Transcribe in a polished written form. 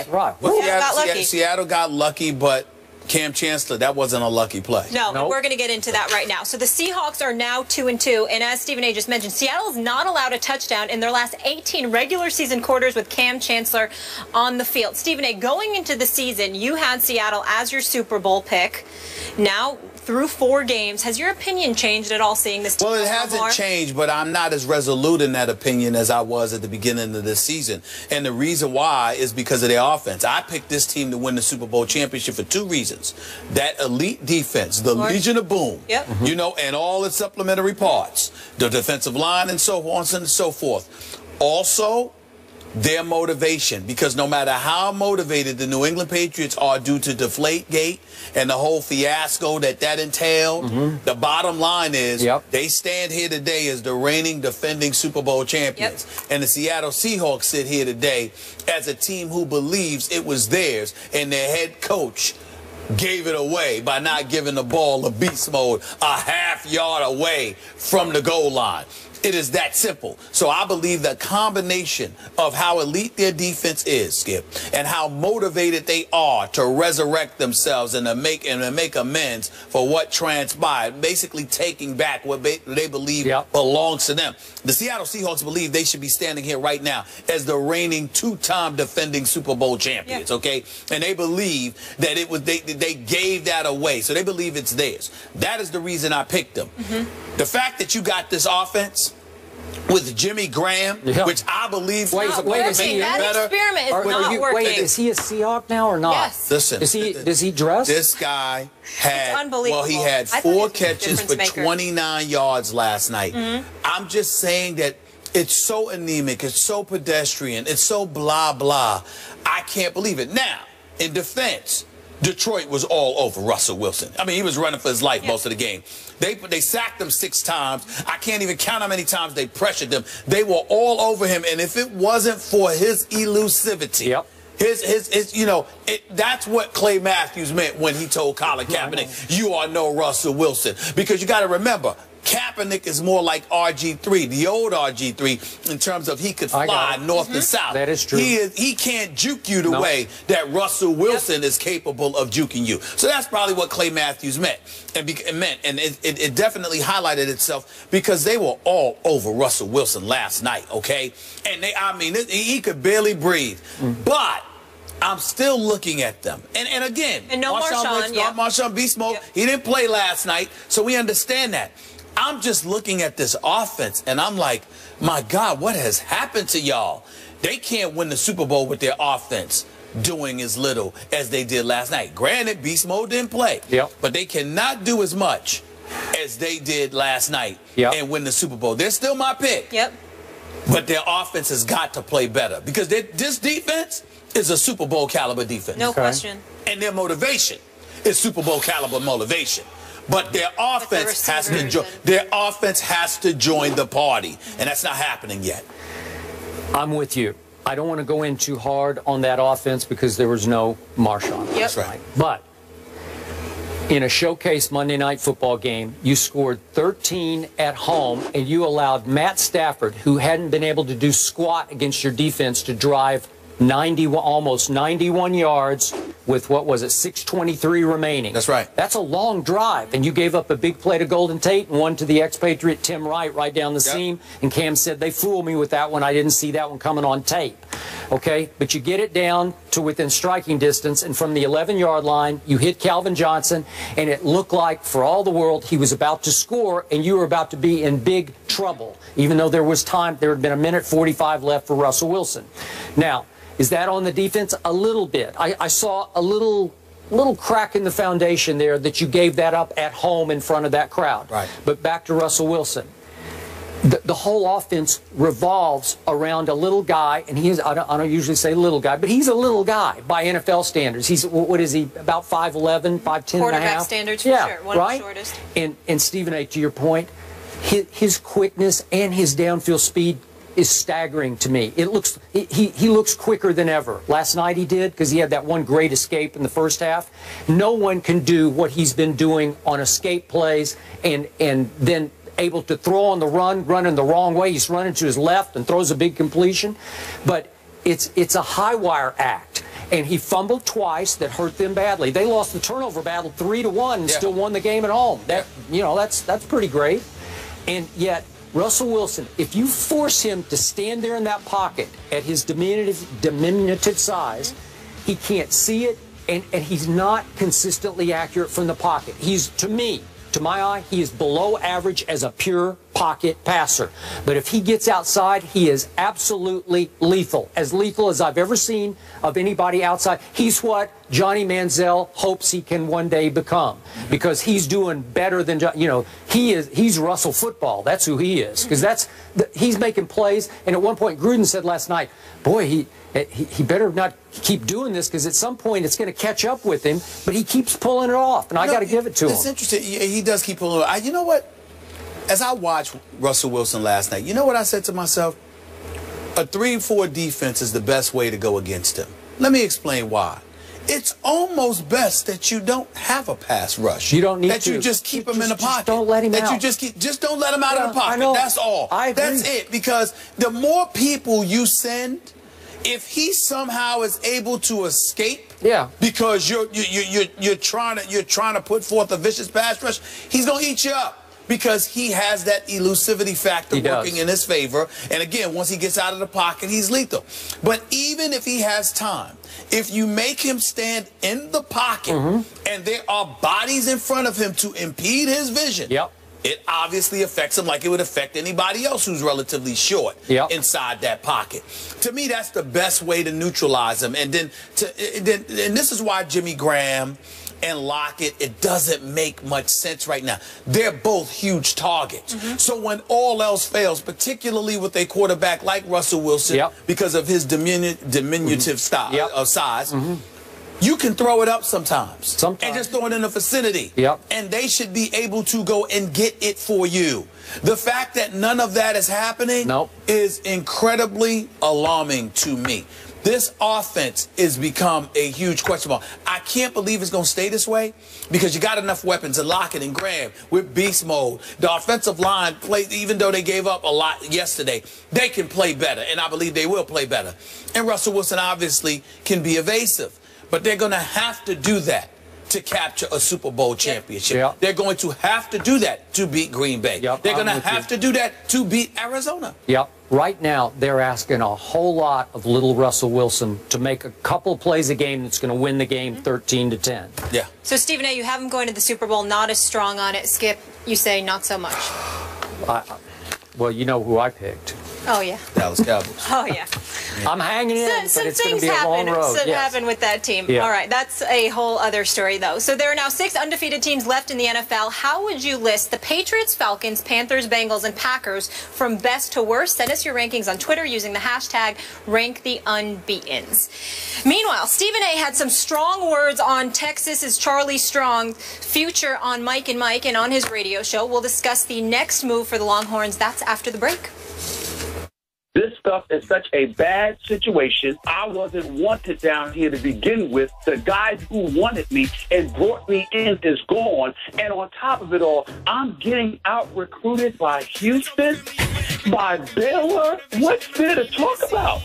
Right. Well, Seattle got lucky, but Cam Chancellor, that wasn't a lucky play. No, nope. We're going to get into that right now. So the Seahawks are now 2-2, and as Stephen A. just mentioned, Seattle is not allowed a touchdown in their last 18 regular season quarters with Cam Chancellor on the field. Stephen A., going into the season, you had Seattle as your Super Bowl pick. Now, through 4 games, has your opinion changed at all seeing this team? Well, it hasn't changed, but I'm not as resolute in that opinion as I was at the beginning of this season. And the reason why is because of their offense. I picked this team to win the Super Bowl championship for 2 reasons. That elite defense, the Legion of Boom, you know, and all its supplementary parts, the defensive line and so on and so forth. Also, their motivation, because no matter how motivated the New England Patriots are due to Deflategate and the whole fiasco that entailed, the bottom line is they stand here today as the reigning defending Super Bowl champions. And the Seattle Seahawks sit here today as a team who believes it was theirs, and their head coach gave it away by not giving the ball a beast mode a half-yard away from the goal line. It is that simple. So I believe the combination of how elite their defense is, Skip, and how motivated they are to resurrect themselves and to make amends for what transpired, basically taking back what they believe belongs to them. The Seattle Seahawks believe they should be standing here right now as the reigning 2-time defending Super Bowl champions, okay? And they believe that it was they gave that away. So they believe it's theirs. That is the reason I picked them. The fact that you got this offense with Jimmy Graham, which I believe that experiment is not working. Wait, is he a Seahawk now or not? Yes. Listen, does he dress? This guy had, well, he had 4 catches for 29 yards last night. I'm just saying that it's so anemic, it's so pedestrian, it's so blah, blah. I can't believe it. Now, in defense, Detroit was all over Russell Wilson. I mean, he was running for his life most of the game. They sacked him 6 times. I can't even count how many times they pressured him. They were all over him, and if it wasn't for his elusivity, his you know, that's what Clay Matthews meant when he told Colin Kaepernick, "You are no Russell Wilson," because you got to remember, Kaepernick is more like RG3, the old RG3, in terms of he could fly north to south. That is true. He can't juke you the way that Russell Wilson is capable of juking you. So that's probably what Clay Matthews meant. And it definitely highlighted itself because they were all over Russell Wilson last night, okay? And I mean, he could barely breathe. But I'm still looking at them. And again, no Marshawn Beast Mode, he didn't play last night, so we understand that. I'm just looking at this offense, and I'm like, my God, what has happened to y'all? They can't win the Super Bowl with their offense doing as little as they did last night. Granted, Beast Mode didn't play, but they cannot do as much as they did last night and win the Super Bowl. They're still my pick, but their offense has got to play better because this defense is a Super Bowl caliber defense. No question. And their motivation is Super Bowl caliber motivation. But their offense has to join the party, and that's not happening yet. I'm with you. I don't want to go in too hard on that offense because there was no Marshawn. That's right. But in a showcase Monday Night Football game, you scored 13 at home, and you allowed Matt Stafford, who hadn't been able to do squat against your defense, to drive almost 91 yards with, what was it, 6:23 remaining. That's right. That's a long drive, and you gave up a big play to Golden Tate and one to the expatriate Tim Wright right down the seam, and Cam said, they fooled me with that one. I didn't see that one coming on tape. Okay, but you get it down to within striking distance, and from the 11-yard line, you hit Calvin Johnson, and it looked like, for all the world, he was about to score, and you were about to be in big trouble, even though there was time. There had been 1:45 left for Russell Wilson. Now, is that on the defense? A little bit. I saw a little crack in the foundation there that you gave that up at home in front of that crowd. Right. But back to Russell Wilson. The whole offense revolves around a little guy, and I don't usually say little guy, but he's a little guy by NFL standards. He's, what is he, about 5'11", 5'10 and a half? Quarterback standards, for sure. One of the shortest. And Stephen A., to your point, his quickness and his downfield speed is staggering to me. It looks he looks quicker than ever. Last night he did, because he had that one great escape in the first half. No one can do what he's been doing on escape plays and then able to throw on the run, running the wrong way. He's running to his left and throws a big completion. But it's a high wire act. And he fumbled twice that hurt them badly. They lost the turnover battle 3-1 and still won the game at home. That's pretty great. And yet, Russell Wilson, if you force him to stand there in that pocket at his diminutive size, he can't see it, and he's not consistently accurate from the pocket. He's, to me, to my eye, he is below average as a pure pocket passer. But if he gets outside, he is absolutely lethal as I've ever seen of anybody outside. He's what Johnny Manziel hopes he can one day become, because he's doing better than, he's Russell football. That's who he is, because he's making plays. And at one point, Gruden said last night, boy, he better not keep doing this, because at some point it's going to catch up with him, but he keeps pulling it off, and I got to give it to him. It's interesting. He does keep pulling it. You know what? As I watched Russell Wilson last night, you know what I said to myself? A 3-4 defense is the best way to go against him. Let me explain why. It's almost best that you don't have a pass rush. You don't need that to. You just keep him in the pocket. Just don't let him out. That you just don't let him out of the pocket. That's all. I agree. That's it. Because the more people you send, if he somehow is able to escape, because you're trying to put forth a vicious pass rush, he's gonna eat you up. Because he has that elusivity factor working in his favor. And again, once he gets out of the pocket, he's lethal. But even if he has time, if you make him stand in the pocket and there are bodies in front of him to impede his vision, it obviously affects him like it would affect anybody else who's relatively short inside that pocket. To me, that's the best way to neutralize him. And then this is why Jimmy Graham and Lockett, it doesn't make much sense right now. They're both huge targets. So when all else fails, particularly with a quarterback like Russell Wilson, because of his diminutive style of size, you can throw it up sometimes. And just throw it in the vicinity. And they should be able to go and get it for you. The fact that none of that is happening is incredibly alarming to me. This offense has become a huge question mark. I can't believe it's going to stay this way, because you got enough weapons to Lockett and Graham with beast mode. The offensive line, even though they gave up a lot yesterday, they can play better, and I believe they will play better. And Russell Wilson obviously can be evasive, but they're going to have to do that to capture a Super Bowl championship. They're going to have to do that to beat Green Bay. They're going to have to do that to beat Arizona. Right now, they're asking a whole lot of little Russell Wilson to make a couple plays a game that's going to win the game 13-10. So, Stephen A., you have him going to the Super Bowl, not as strong on it. Skip, you say not so much. Well, you know who I picked. Oh, yeah. Dallas Cowboys. Oh, yeah. I'm hanging in, but it's going to be a long road. Some things happen with that team. All right, that's a whole other story, though. So there are now 6 undefeated teams left in the NFL. How would you list the Patriots, Falcons, Panthers, Bengals, and Packers from best to worst? Send us your rankings on Twitter using the hashtag #RankTheUnbeatens. Meanwhile, Stephen A. had some strong words on Texas's Charlie Strong future on Mike and Mike and on his radio show. We'll discuss the next move for the Longhorns. That's after the break. This stuff is such a bad situation. I wasn't wanted down here to begin with. The guy who wanted me and brought me in is gone. And on top of it all, I'm getting out-recruited by Houston, by Baylor. What's there to talk about?